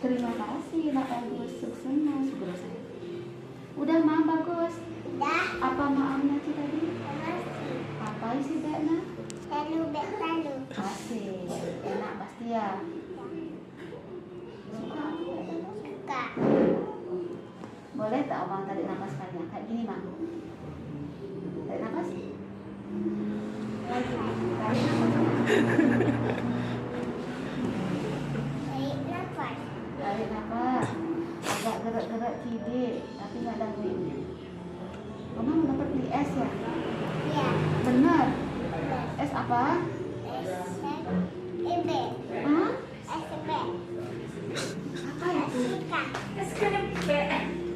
Terima kasih, nak bagus, senang. Udah mah bagus. Udah. Apa maafnya sih tadi? Makasih. Apa isi beknya? Lalu bek lalu. Asik, enak pasti ya. Suka. Boleh tak omang tarik nafas panjang kayak gini mah? Tarik nafas. Tarik nafas. Tarik nafas. Tarik nafas. Agak gerak-gerak kiri, tapi nggak ada bunyi. Mama mau dapat beli es ya? Iya. Benar. Es apa? SB. Hah? SB. Apa itu? Suka. Es krim